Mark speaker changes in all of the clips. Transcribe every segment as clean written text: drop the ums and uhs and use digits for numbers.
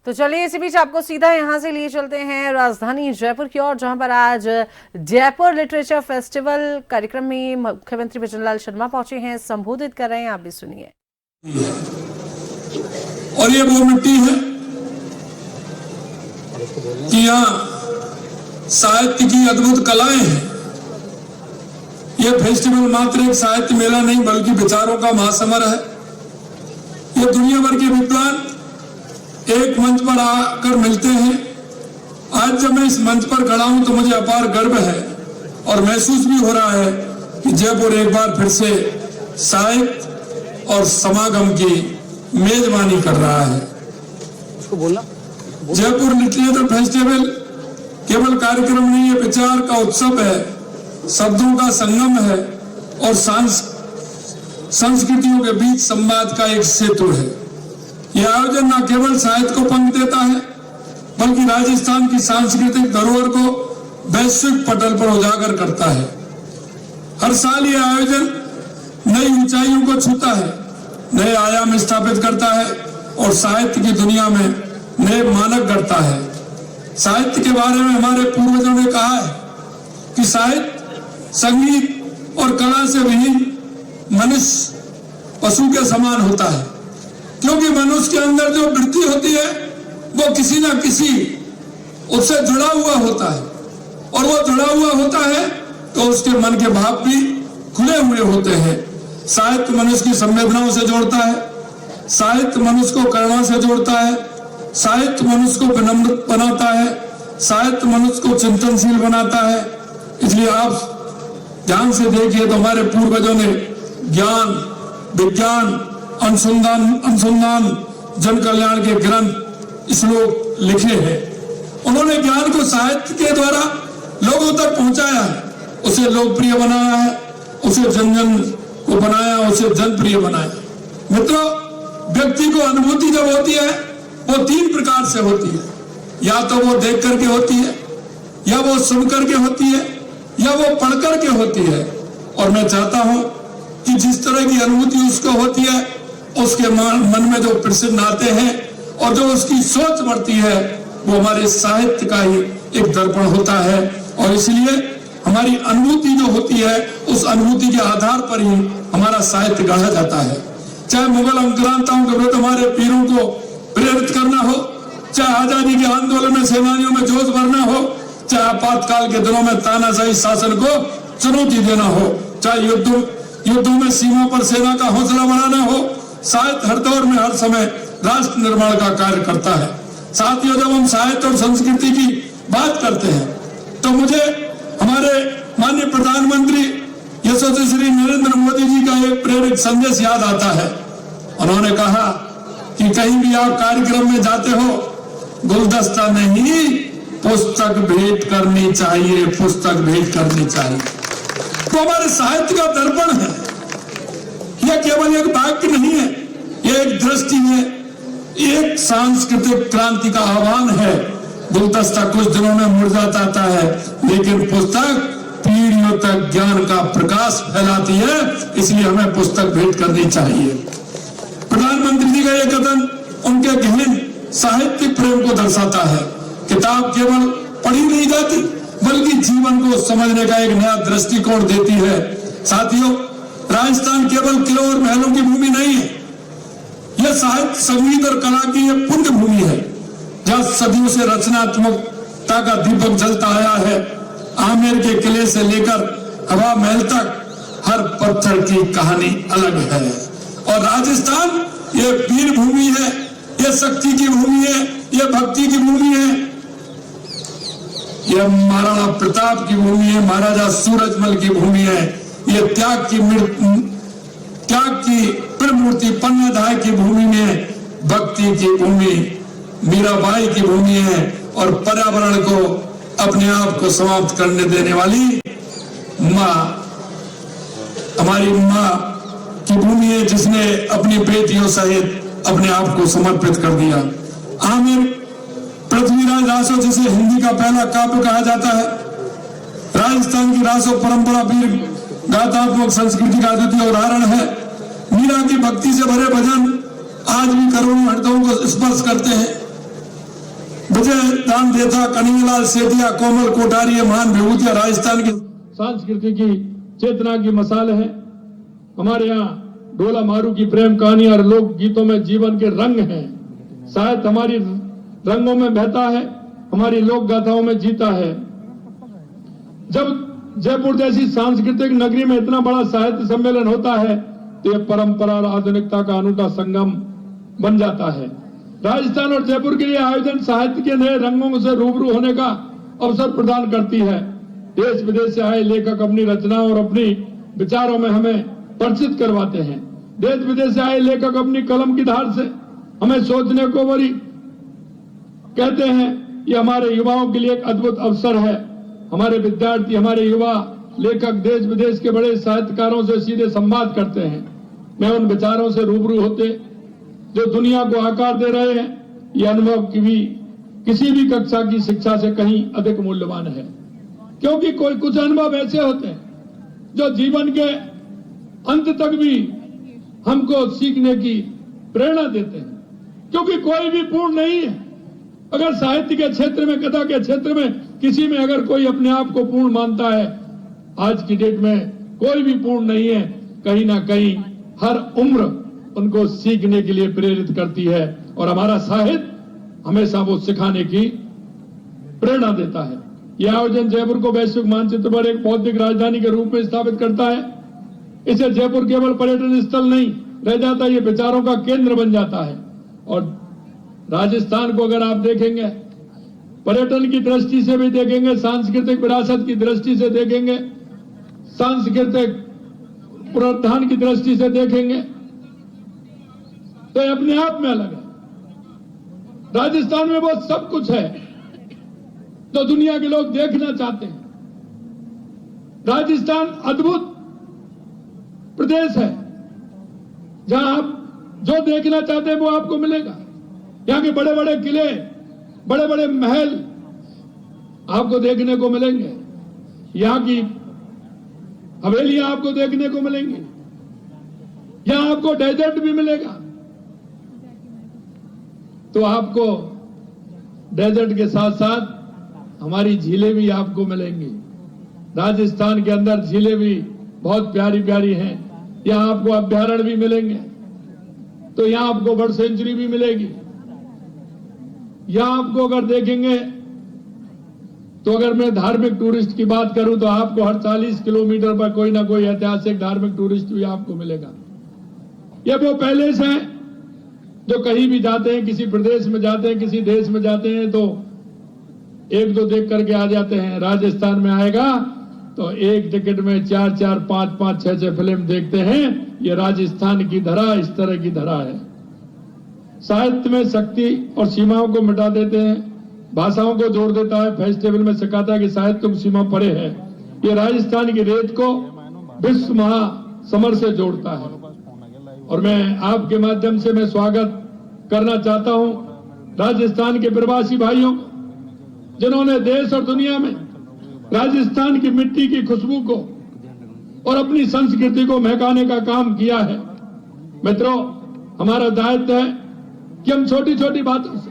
Speaker 1: तो चलिए इसी बीच आपको सीधा यहाँ से लिए चलते हैं राजधानी जयपुर की ओर, जहां पर आज जयपुर लिटरेचर फेस्टिवल कार्यक्रम में मुख्यमंत्री भजनलाल शर्मा पहुंचे हैं, संबोधित कर रहे हैं, आप भी सुनिए।
Speaker 2: और ये वो मिट्टी है कि यहाँ साहित्य की अद्भुत कलाएं हैं। ये फेस्टिवल मात्र एक साहित्य मेला नहीं बल्कि विचारों का महासमर है। ये दुनिया भर के विद्वान एक मंच पर आकर मिलते हैं। आज जब मैं इस मंच पर खड़ा हूं तो मुझे अपार गर्व है और महसूस भी हो रहा है कि जयपुर एक बार फिर से साहित्य और समागम की मेजबानी कर रहा है। जयपुर लिटरेचर फेस्टिवल केवल कार्यक्रम नहीं, ये विचार का उत्सव है, शब्दों का संगम है और संस्कृतियों के बीच संवाद का एक सेतु है। यह आयोजन न केवल साहित्य को पंख देता है बल्कि राजस्थान की सांस्कृतिक धरोहर को वैश्विक पटल पर उजागर करता है। हर साल यह आयोजन नई ऊंचाइयों को छूता है, नए आयाम स्थापित करता है और साहित्य की दुनिया में नए मानक करता है। साहित्य के बारे में हमारे पूर्वजों ने कहा है कि साहित्य, संगीत और कला से विहीन मनुष्य पशु के समान होता है, क्योंकि मनुष्य के अंदर जो वृत्ति होती है वो किसी ना किसी उससे जुड़ा हुआ होता है और वो जुड़ा हुआ होता है तो उसके मन के भाव भी खुले हुए होते हैं। साहित्य मनुष्य की संवेदनाओं से जोड़ता है, साहित्य मनुष्य को करुणा से जोड़ता है, साहित्य मनुष्य को विनम्र बनाता है, साहित्य मनुष्य को चिंतनशील बनाता है। इसलिए आप ध्यान से देखिए तो हमारे पूर्वजों ने ज्ञान, विज्ञान, अनुसंधान, जन कल्याण के ग्रंथ, श्लोक लिखे हैं। उन्होंने ज्ञान को साहित्य के द्वारा लोगों तक पहुंचाया है, उसे लोकप्रिय बनाया है, उसे जन जन को बनाया, उसे जनप्रिय बनाया। मित्रों, व्यक्ति को अनुभूति जब होती है वो तीन प्रकार से होती है। या तो वो देख करके होती है, या वो सुन करके होती है, या वो पढ़ करके होती है। और मैं चाहता हूं कि जिस तरह की अनुभूति उसको होती है, उसके मन में जो प्रश्न आते हैं और जो उसकी सोच बढ़ती है, वो हमारे साहित्य का ही एक दर्पण होता है। और इसलिए हमारी अनुभूति जो होती है, उस अनुभूति के आधार पर ही हमारा साहित्य गढ़ा जाता है। चाहे मुगल आक्रांताओं के विरुद्ध हमारे वीरों को प्रेरित करना हो, चाहे आजादी के आंदोलन में सेनानियों में जोश भरना हो, चाहे आपातकाल के दिनों में तानाशाही शासन को चुनौती देना हो, चाहे युद्धों में सीमा पर सेना का हौसला बढ़ाना हो, साहित्य हर दौर में हर समय राष्ट्र निर्माण का कार्य करता है। साथियों, जब हम साहित्य और संस्कृति की बात करते हैं तो मुझे हमारे माननीय प्रधानमंत्री यशस्वी श्री नरेंद्र मोदी जी का एक प्रेरक संदेश याद आता है। उन्होंने कहा कि कहीं भी आप कार्यक्रम में जाते हो, गुलदस्ता नहीं, पुस्तक भेंट करनी चाहिए, पुस्तक भेंट करनी चाहिए। तो हमारे साहित्य का दर्पण है। यह केवल एक वाक्य नहीं है, यह एक दृष्टि है, एक सांस्कृतिक क्रांति का आह्वान है। गुलदस्ता कुछ दिनों में मुरझा जाता है, लेकिन पुस्तक पीढ़ियों तक ज्ञान का प्रकाश फैलाती है। इसलिए हमें पुस्तक भेंट करनी चाहिए। प्रधानमंत्री जी का यह कथन उनके गहन साहित्यिक प्रेम को दर्शाता है। किताब केवल पढ़ी नहीं जाती बल्कि जीवन को समझने का एक नया दृष्टिकोण देती है। साथियों, राजस्थान केवल किलों और महलों की भूमि नहीं है, यह साहित्य, संगीत और कला की यह पुण्य भूमि है, जहां सदियों से रचनात्मकता का दीपक जलता आया है। आमेर के किले से लेकर हवा महल तक हर पत्थर की कहानी अलग है। और राजस्थान यह वीर भूमि है, यह शक्ति की भूमि है, यह भक्ति की भूमि है, यह महाराणा प्रताप की भूमि है, महाराजा सूरजमल की भूमि है, यह त्याग की प्रमूर्ति पन्नाधाय की भूमि में भक्ति की भूमि मीराबाई की भूमि है और पर्यावरण को अपने आप को समाप्त करने देने वाली माँ, हमारी माँ की भूमि है, जिसने अपनी बेटियों सहित अपने आप को समर्पित कर दिया। आमिर पृथ्वीराज रासो, जिसे हिंदी का पहला काव्य कहा जाता है, राजस्थान की रासो परंपरा वीर गाथात्मक संस्कृति का अद्वितीय उदाहरण है। मीरा की भक्ति से भरे भजन आज भी करोड़ों हृदयों को स्पर्श करते हैं। विजय दान देता, कन्हैयालाल सेठिया, कोमल कोठारी, ये महान विभूतियां राजस्थान की
Speaker 3: संस्कृति की चेतना की मसाल है। हमारे यहाँ ढोला मारू की प्रेम कहानियां और लोक गीतों में जीवन के रंग हैं। साहित्य हमारी रंगों में बहता है, हमारी लोक गाथाओं में जीता है। जब जयपुर जैसी सांस्कृतिक नगरी में इतना बड़ा साहित्य सम्मेलन होता है तो यह परंपरा और आधुनिकता का अनूठा संगम बन जाता है। राजस्थान और जयपुर के लिए आयोजन साहित्य के नए रंगों से रूबरू होने का अवसर प्रदान करती है। देश विदेश से आए लेखक अपनी रचनाओं और अपनी विचारों में हमें परिचित करवाते हैं। देश विदेश से आए लेखक अपनी कलम की धार से हमें सोचने को वरी कहते हैं। ये हमारे युवाओं के लिए एक अद्भुत अवसर है। हमारे विद्यार्थी, हमारे युवा लेखक देश विदेश के बड़े साहित्यकारों से सीधे संवाद करते हैं। मैं उन विचारों से रूबरू होते जो दुनिया को आकार दे रहे हैं। यह अनुभव किसी भी कक्षा की शिक्षा से कहीं अधिक मूल्यवान है, क्योंकि कुछ अनुभव ऐसे होते हैं जो जीवन के अंत तक भी हमको सीखने की प्रेरणा देते हैं। क्योंकि कोई भी पूर्ण नहीं है। अगर साहित्य के क्षेत्र में, कथा के क्षेत्र में किसी में अगर कोई अपने आप को पूर्ण मानता है, आज की डेट में कोई भी पूर्ण नहीं है। कहीं ना कहीं हर उम्र उनको सीखने के लिए प्रेरित करती है और हमारा साहित्य हमेशा वो सिखाने की प्रेरणा देता है। यह आयोजन जयपुर को वैश्विक मानचित्र पर एक बौद्धिक राजधानी के रूप में स्थापित करता है। इसे जयपुर केवल पर्यटन स्थल नहीं रह जाता, ये विचारों का केंद्र बन जाता है। और राजस्थान को अगर आप देखेंगे, पर्यटन की दृष्टि से भी देखेंगे, सांस्कृतिक विरासत की दृष्टि से देखेंगे, सांस्कृतिक पुनरुत्थान की दृष्टि से देखेंगे, तो ये अपने आप में अलग है। राजस्थान में वो सब कुछ है जो दुनिया के लोग देखना चाहते हैं। राजस्थान अद्भुत प्रदेश है जहां आप जो देखना चाहते हैं वो आपको मिलेगा। यहाँ के बड़े बड़े किले, बड़े बड़े महल आपको देखने को मिलेंगे। यहाँ की हवेलियां आपको देखने को मिलेंगी। यहाँ आपको डेजर्ट भी मिलेगा। तो आपको डेजर्ट के साथ साथ हमारी झीलें भी आपको मिलेंगी। राजस्थान के अंदर झीलें भी बहुत प्यारी प्यारी हैं। यहाँ आपको अभ्यारण्य भी मिलेंगे। तो यहाँ आपको बर्ड सेंचुरी भी मिलेगी। यहाँ आपको अगर देखेंगे तो अगर मैं धार्मिक टूरिस्ट की बात करूं तो आपको हर 40 किलोमीटर पर कोई ना कोई ऐतिहासिक धार्मिक टूरिस्ट भी आपको मिलेगा। ये वो पैलेस है जो कहीं भी जाते हैं, किसी प्रदेश में जाते हैं, किसी देश में जाते हैं तो एक दो देख करके आ जाते हैं। राजस्थान में आएगा तो एक टिकट में 4-4, 5-5, 6-6 फिल्म देखते हैं। ये राजस्थान की धरा इस तरह की धरा है। साहित्य में शक्ति और सीमाओं को मिटा देते हैं, भाषाओं को जोड़ देता है। फेस्टिवल में सिखाता है कि साहित्य तुम सीमा परे है। ये राजस्थान की रेत को विश्व महासमर से जोड़ता है। और मैं आपके माध्यम से मैं स्वागत करना चाहता हूं राजस्थान के प्रवासी भाइयों को, जिन्होंने देश और दुनिया में राजस्थान की मिट्टी की खुशबू को और अपनी संस्कृति को महकाने का काम किया है। मित्रों, हमारा दायित्व है कि हम छोटी छोटी बातों से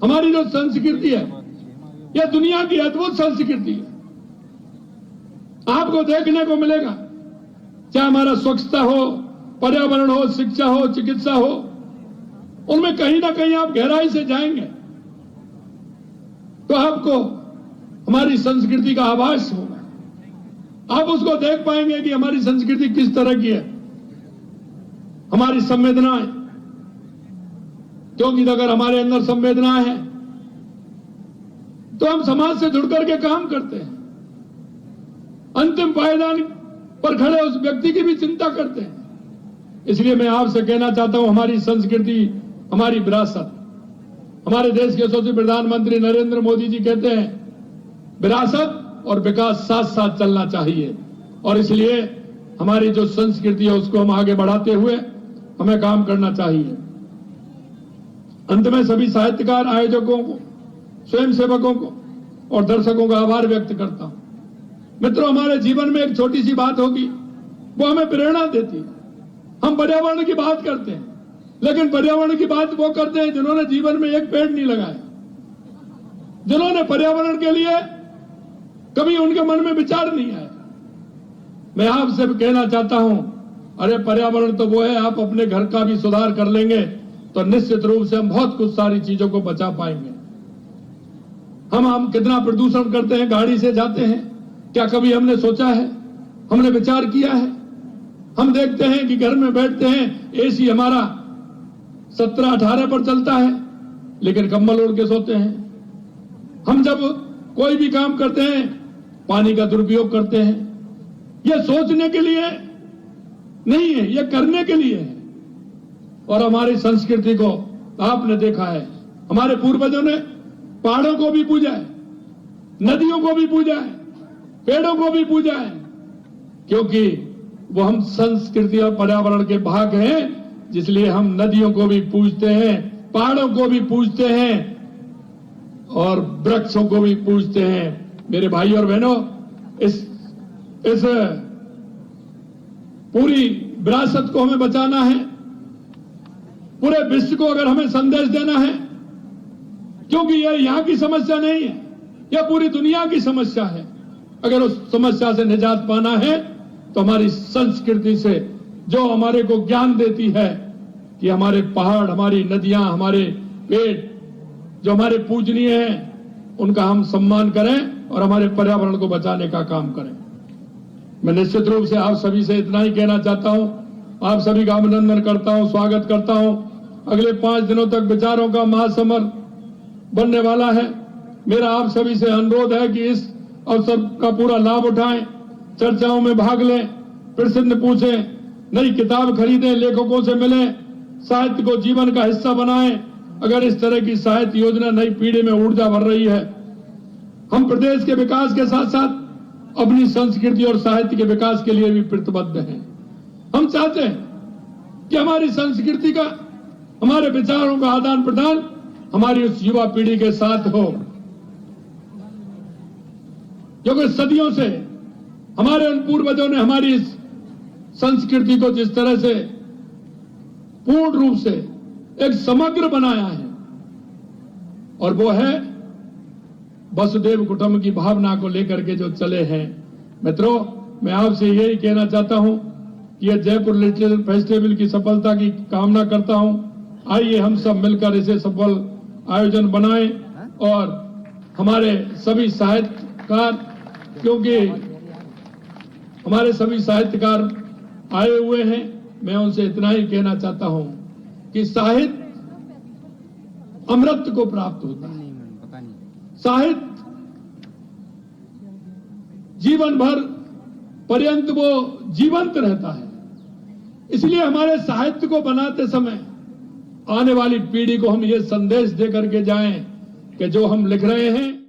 Speaker 3: हमारी जो संस्कृति है, यह दुनिया की अद्भुत संस्कृति है, आपको देखने को मिलेगा। चाहे हमारा स्वच्छता हो, पर्यावरण हो, शिक्षा हो, चिकित्सा हो, उनमें कहीं ना कहीं आप गहराई से जाएंगे तो आपको हमारी संस्कृति का आभास होगा। आप उसको देख पाएंगे कि हमारी संस्कृति किस तरह की है, हमारी संवेदनाएं। क्योंकि अगर हमारे अंदर संवेदनाएं हैं तो हम समाज से जुड़कर के काम करते हैं। अंतिम पायदान पर खड़े उस व्यक्ति की भी चिंता करते हैं। इसलिए मैं आपसे कहना चाहता हूं, हमारी संस्कृति, हमारी विरासत, हमारे देश के यशस्वी प्रधानमंत्री नरेंद्र मोदी जी कहते हैं विरासत और विकास साथ साथ चलना चाहिए। और इसलिए हमारी जो संस्कृति है उसको हम आगे बढ़ाते हुए हमें काम करना चाहिए। अंत में सभी साहित्यकार, आयोजकों को, स्वयंसेवकों को और दर्शकों का आभार व्यक्त करता हूं। मित्रों, हमारे जीवन में एक छोटी सी बात होगी, वो हमें प्रेरणा देती है। हम पर्यावरण की बात करते हैं, लेकिन पर्यावरण की बात वो करते हैं जिन्होंने जीवन में एक पेड़ नहीं लगाया। जिन्होंने पर्यावरण के लिए कभी उनके मन में विचार नहीं आया। मैं आपसे भी कहना चाहता हूं, अरे पर्यावरण तो वो है, आप अपने घर का भी सुधार कर लेंगे तो निश्चित रूप से हम बहुत कुछ सारी चीजों को बचा पाएंगे। हम कितना प्रदूषण करते हैं, गाड़ी से जाते हैं, क्या कभी हमने सोचा है, हमने विचार किया है? हम देखते हैं कि घर में बैठते हैं, एसी हमारा 17-18 पर चलता है, लेकिन कंबल ओढ़ के सोते हैं। हम जब कोई भी काम करते हैं, पानी का दुरुपयोग करते हैं। यह सोचने के लिए नहीं है, यह करने के लिए है। और हमारी संस्कृति को आपने देखा है, हमारे पूर्वजों ने पहाड़ों को भी पूजा है, नदियों को भी पूजा है, पेड़ों को भी पूजा है, क्योंकि वो हम संस्कृति और पर्यावरण के भाग हैं। इसलिए हम नदियों को भी पूजते हैं, पहाड़ों को भी पूजते हैं और वृक्षों को भी पूजते हैं। मेरे भाई और बहनों, इस पूरी विरासत को हमें बचाना है। पूरे विश्व को अगर हमें संदेश देना है, क्योंकि यह यहां की समस्या नहीं है, यह पूरी दुनिया की समस्या है। अगर उस समस्या से निजात पाना है तो हमारी संस्कृति से, जो हमारे को ज्ञान देती है कि हमारे पहाड़, हमारी नदियां, हमारे पेड़ जो हमारे पूजनीय हैं, उनका हम सम्मान करें और हमारे पर्यावरण को बचाने का काम करें। मैं निश्चित रूप से आप सभी से इतना ही कहना चाहता हूं, आप सभी का अभिनंदन करता हूं, स्वागत करता हूं। अगले 5 दिनों तक विचारों का महासमर बनने वाला है। मेरा आप सभी से अनुरोध है कि इस अवसर का पूरा लाभ उठाएं, चर्चाओं में भाग लें, प्रश्न पूछें, नई किताब खरीदें, लेखकों से मिलें, साहित्य को जीवन का हिस्सा बनाएं। अगर इस तरह की साहित्य योजना नई पीढ़ी में ऊर्जा भर रही है। हम प्रदेश के विकास के साथ साथ अपनी संस्कृति और साहित्य के विकास के लिए भी प्रतिबद्ध हैं। हम चाहते हैं कि हमारी संस्कृति का, हमारे विचारों का आदान प्रदान हमारी उस युवा पीढ़ी के साथ हो, क्योंकि सदियों से हमारे उन पूर्वजों ने हमारी इस संस्कृति को जिस तरह से पूर्ण रूप से एक समग्र बनाया है, और वो है वसुदेव कुटुंब की भावना को लेकर के जो चले हैं। मित्रों, मैं आपसे यही कहना चाहता हूं कि यह जयपुर लिटरेचर फेस्टिवल की सफलता की कामना करता हूं। आइए हम सब मिलकर इसे सफल आयोजन बनाएं और हमारे सभी साहित्यकार, क्योंकि हमारे सभी साहित्यकार आए हुए हैं, मैं उनसे इतना ही कहना चाहता हूं कि साहित्य अमृत को प्राप्त होता है। साहित्य जीवन भर पर्यंत वो जीवंत रहता है। इसलिए हमारे साहित्य को बनाते समय आने वाली पीढ़ी को हम ये संदेश दे करके जाएं कि जो हम लिख रहे हैं